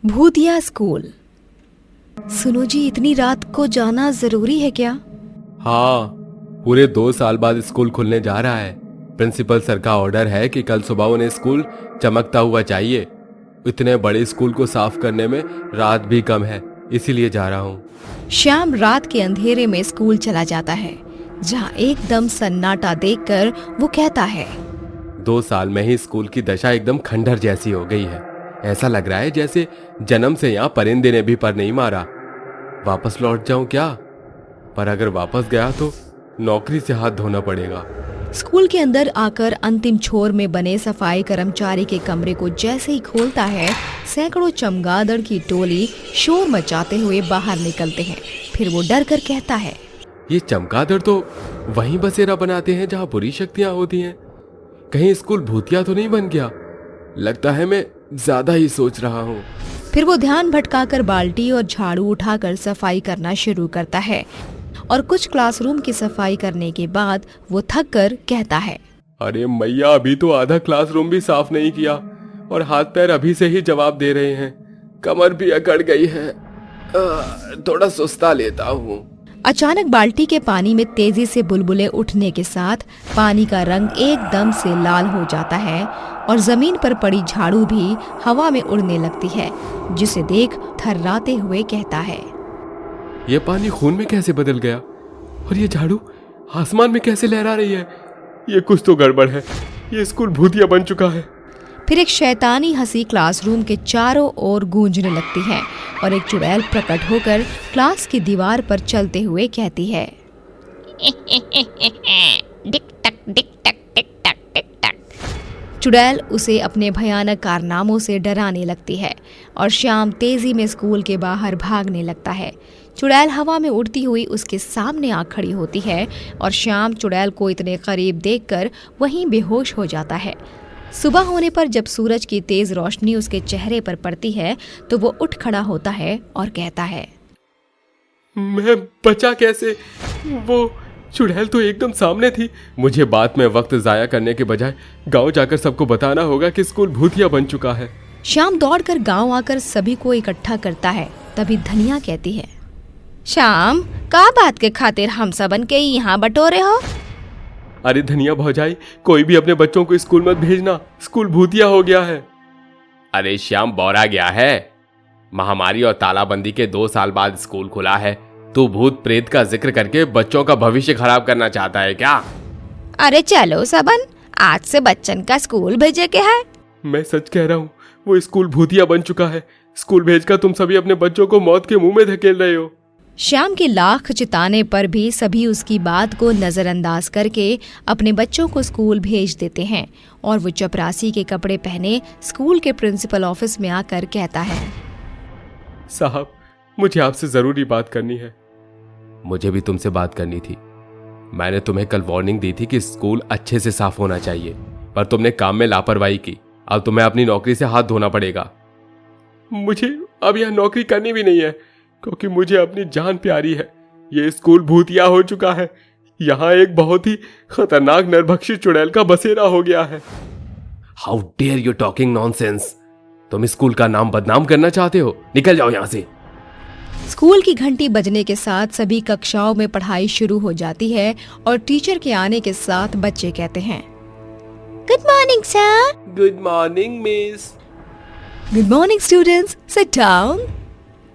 भूतिया स्कूल। सुनो जी, इतनी रात को जाना जरूरी है क्या? हाँ, पूरे 2 साल बाद स्कूल खुलने जा रहा है। प्रिंसिपल सर का ऑर्डर है कि कल सुबह उन्हें स्कूल चमकता हुआ चाहिए। इतने बड़े स्कूल को साफ करने में रात भी कम है, इसीलिए जा रहा हूँ। श्याम रात के अंधेरे में स्कूल चला जाता है, जहाँ एकदम सन्नाटा देखकर वो कहता है, 2 साल में ही स्कूल की दशा एकदम खंडहर जैसी हो गई है। ऐसा लग रहा है जैसे जन्म से यहाँ परिंदे ने भी पर नहीं मारा। वापस लौट जाऊं क्या? पर अगर वापस गया तो नौकरी से हाथ धोना पड़ेगा। स्कूल के अंदर आकर अंतिम छोर में बने सफाई कर्मचारी के कमरे को जैसे ही खोलता है, सैकड़ों चमगादड़ की टोली शोर मचाते हुए बाहर निकलते हैं। फिर वो डर कर कहता है, ये चमगादड़ तो वहीं बसेरा बनाते हैं जहाँ बुरी शक्तियाँ होती हैं। कहीं स्कूल भूतिया तो नहीं बन गया? लगता है मैं ज्यादा ही सोच रहा हूँ। फिर वो ध्यान भटकाकर बाल्टी और झाड़ू उठाकर सफाई करना शुरू करता है और कुछ क्लासरूम की सफाई करने के बाद वो थक कर कहता है, अरे मैया, अभी तो आधा क्लासरूम भी साफ नहीं किया और हाथ पैर अभी से ही जवाब दे रहे हैं। कमर भी अकड़ गई है। थोड़ा सुस्ता लेता हूँ। अचानक बाल्टी के पानी में तेजी से बुलबुले उठने के साथ पानी का रंग एकदम से लाल हो जाता है और जमीन पर पड़ी झाड़ू भी हवा में उड़ने लगती है, जिसे देख थर्राते हुए कहता है, ये पानी खून में कैसे बदल गया और ये झाड़ू आसमान में कैसे लहरा रही है? ये कुछ तो गड़बड़ है। ये स्कूल भूतिया बन चुका है। फिर एक शैतानी हंसी क्लासरूम के चारों ओर गूंजने लगती है और एक चुड़ैल प्रकट होकर क्लास की दीवार पर चलते हुए कहती है, डिक टक डिक टक टिक टक टिक टक। चुड़ैल उसे अपने भयानक कारनामों से डराने लगती है और श्याम तेजी में स्कूल के बाहर भागने लगता है। चुड़ैल हवा में उड़ती हुई उसके सामने आ खड़ी होती है और श्याम चुड़ैल को इतने करीब देखकर वहीं बेहोश हो जाता है। सुबह होने पर जब सूरज की तेज रोशनी उसके चेहरे पर पड़ती है तो वो उठ खड़ा होता है और कहता है, मैं बचा कैसे? वो चुड़ैल तो एकदम सामने थी। मुझे बाद में वक्त जाया करने के बजाय गांव जाकर सबको बताना होगा कि स्कूल भूतिया बन चुका है। श्याम दौड़कर गांव आकर सभी को इकट्ठा करता है। तभी धनिया कहती है, श्याम, का बात के खातिर हम सबन के यहाँ बटोरे हो? अरे धनिया भौजाई, कोई भी अपने बच्चों को स्कूल मत भेजना। स्कूल भूतिया हो गया है। अरे श्याम, बौरा गया है। महामारी और तालाबंदी के 2 साल बाद स्कूल खुला है। तू भूत प्रेत का जिक्र करके बच्चों का भविष्य खराब करना चाहता है क्या? अरे चलो सबन, आज से बच्चन का स्कूल भेजे के है। मैं सच कह रहा हूँ, वो स्कूल भूतिया बन चुका है। स्कूल भेजकर तुम सभी अपने बच्चों को मौत के मुंह में धकेल रहे हो। श्याम के लाख चिताने पर भी सभी उसकी बात को नजरअंदाज करके अपने बच्चों को स्कूल भेज देते हैं और वो चपरासी के कपड़े पहने स्कूल के प्रिंसिपल ऑफिस में आकर कहता है, साहब, मुझे आपसे जरूरी बात करनी है। मुझे भी तुमसे बात करनी थी। मैंने तुम्हें कल वार्निंग दी थी कि स्कूल अच्छे से साफ होना चाहिए, पर तुमने काम में लापरवाही की। अब तुम्हें अपनी नौकरी से हाथ धोना पड़ेगा। मुझे अब यह नौकरी करनी भी नहीं है, क्योंकि मुझे अपनी जान प्यारी है। ये स्कूल भूतिया हो चुका है। यहाँ एक बहुत ही खतरनाक नरभक्षी चुड़ैल का बसेरा हो गया है। How dare you talking nonsense? तुम स्कूल का नाम बदनाम करना चाहते हो? निकल जाओ यहाँ से। स्कूल की घंटी बजने के साथ सभी कक्षाओं में पढ़ाई शुरू हो जाती है और टीचर के आने के साथ बच्चे कहते हैं, good morning sir. Good morning miss. Good morning students, sit down.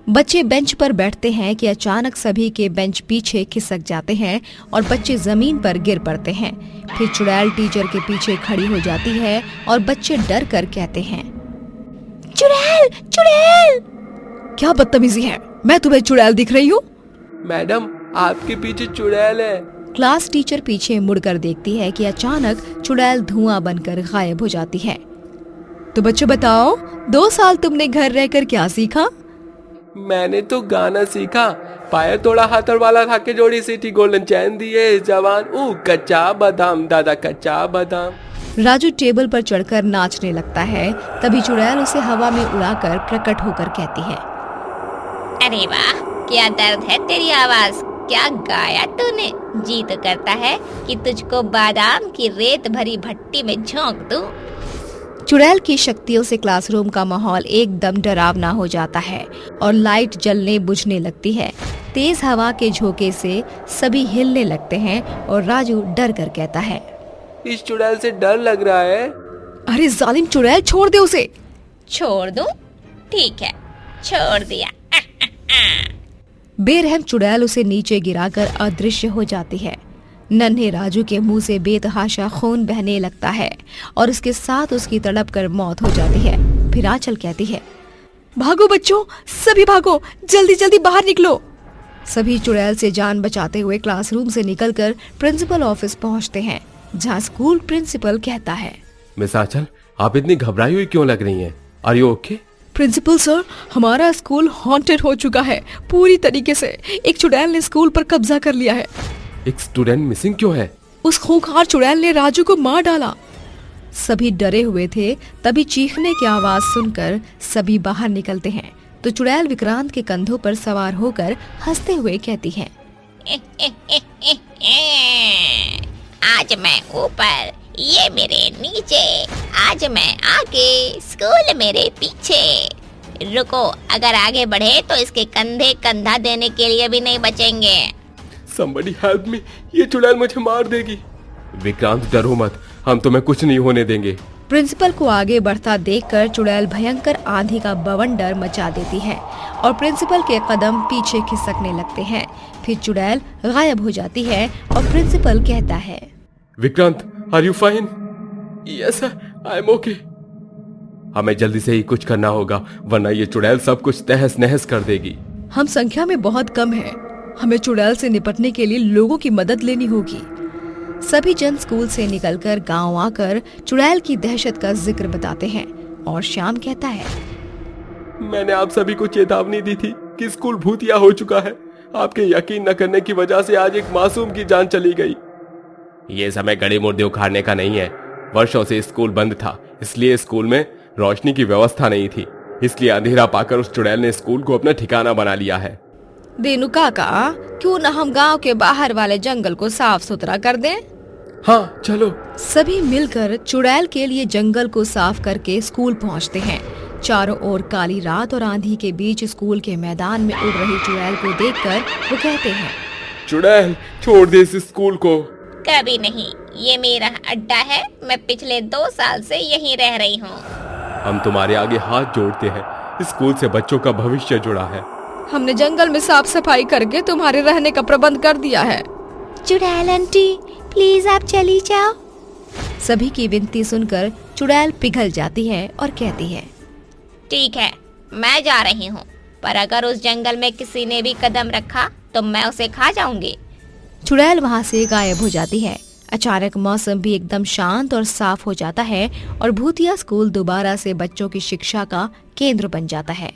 बच्चे बेंच पर बैठते हैं कि अचानक सभी के बेंच पीछे खिसक जाते हैं और बच्चे जमीन पर गिर पड़ते हैं। फिर चुड़ैल टीचर के पीछे खड़ी हो जाती है और बच्चे डर कर कहते हैं, चुड़ैल, चुड़ैल। क्या बदतमीजी है? मैं तुम्हें चुड़ैल दिख रही हूँ? मैडम, आपके पीछे चुड़ैल है। क्लास टीचर पीछे मुड़कर देखती है कि अचानक चुड़ैल धुआं बनकर गायब हो जाती है। तो बच्चे बताओ, 2 साल तुमने घर रहकर क्या सीखा? मैंने तो गाना सीखा। पाया तोड़ा हाथ और वाला था के जोड़ी सीटी गोल्डन चैन दिए जवान कच्चा बादाम दादा कच्चा बादाम। राजू टेबल पर चढ़कर नाचने लगता है। तभी चुड़ैल उसे हवा में उड़ाकर प्रकट होकर कहती है, अरे वाह, क्या दर्द है तेरी आवाज। क्या गाया तूने। जी तो करता है कि तुझको बादाम की रेत भरी भट्टी में झोंक दूं। चुड़ैल की शक्तियों से क्लासरूम का माहौल एकदम डरावना हो जाता है और लाइट जलने बुझने लगती है। तेज हवा के झोंके से सभी हिलने लगते हैं और राजू डर कर कहता है, इस चुड़ैल से डर लग रहा है। अरे जालिम चुड़ैल, छोड़ दे उसे। छोड़ दूं? ठीक है, छोड़ दिया। बेरहम चुड़ैल उसे नीचे गिराकर अदृश्य हो जाती है। नन्हे राजू के मुंह से बेतहाशा खून बहने लगता है और उसके साथ उसकी तड़प कर मौत हो जाती है। फिर आंचल कहती है, भागो बच्चों, सभी भागो, जल्दी जल्दी बाहर निकलो। सभी चुड़ैल से जान बचाते हुए क्लासरूम से निकलकर प्रिंसिपल ऑफिस पहुंचते हैं, जहां स्कूल प्रिंसिपल कहता है, मिस आंचल, आप इतनी घबराई हुई क्यों लग रही हैं? Are you okay? Principal sir, हमारा स्कूल हॉन्टेड हो चुका है पूरी तरीके से। एक चुड़ैल ने स्कूल पर कब्जा कर लिया है। एक स्टूडेंट मिसिंग क्यों है? उस खूंखार चुड़ैल ने राजू को मार डाला। सभी डरे हुए थे। तभी चीखने की आवाज सुनकर सभी बाहर निकलते हैं तो चुड़ैल विक्रांत के कंधों पर सवार होकर हंसते हुए कहती है, आज मैं ऊपर, ये मेरे नीचे, आज मैं आगे, स्कूल मेरे पीछे। रुको, अगर आगे बढ़े तो इसके कंधे कंधा देने के लिए भी नहीं बचेंगे। Somebody help me, ये चुड़ैल मुझे मार देगी। विक्रांत, डरो मत, हम तुम्हें कुछ नहीं होने देंगे। प्रिंसिपल को आगे बढ़ता देखकर चुड़ैल भयंकर आंधी का बवंडर मचा देती है और प्रिंसिपल के कदम पीछे खिसकने लगते हैं। फिर चुड़ैल गायब हो जाती है और प्रिंसिपल कहता है, Vikrant, are you fine? Yes sir, I am okay. हमें जल्दी से ही कुछ करना होगा, वरना ये चुड़ैल सब कुछ तहस नहस कर देगी। हम संख्या में बहुत कम हैं। हमें चुड़ैल से निपटने के लिए लोगों की मदद लेनी होगी। सभी जन स्कूल से निकलकर गांव आकर चुड़ैल की दहशत का जिक्र बताते हैं और श्याम कहता है, मैंने आप सभी को चेतावनी दी थी कि स्कूल भूतिया हो चुका है। आपके यकीन न करने की वजह से आज एक मासूम की जान चली गई। ये समय गड़े मुर्दे उखाड़ने का नहीं है। वर्षों से स्कूल बंद था, इसलिए स्कूल में रोशनी की व्यवस्था नहीं थी। इसलिए अंधेरा पाकर उस चुड़ैल ने स्कूल को अपना ठिकाना बना लिया है। देनु काका, क्यों न हम गांव के बाहर वाले जंगल को साफ सुथरा कर दें? हाँ चलो। सभी मिलकर चुड़ैल के लिए जंगल को साफ करके स्कूल पहुंचते हैं। चारों ओर काली रात और आंधी के बीच स्कूल के मैदान में उड़ रही चुड़ैल को देखकर वो कहते हैं, चुड़ैल, छोड़ दे इस स्कूल को। कभी नहीं, ये मेरा अड्डा है। मैं पिछले 2 साल से यहीं रह रही हूँ। हम तुम्हारे आगे हाथ जोड़ते हैं। स्कूल से बच्चों का भविष्य जुड़ा है। हमने जंगल में साफ सफाई करके तुम्हारे रहने का प्रबंध कर दिया है। चुड़ैल आंटी, प्लीज आप चली जाओ। सभी की विनती सुनकर चुड़ैल पिघल जाती है और कहती है, ठीक है, मैं जा रही हूँ, पर अगर उस जंगल में किसी ने भी कदम रखा तो मैं उसे खा जाऊंगी। चुड़ैल वहाँ से गायब हो जाती है। अचानक मौसम भी एकदम शांत और साफ हो जाता है और भूतिया स्कूल दोबारा से बच्चों की शिक्षा का केंद्र बन जाता है।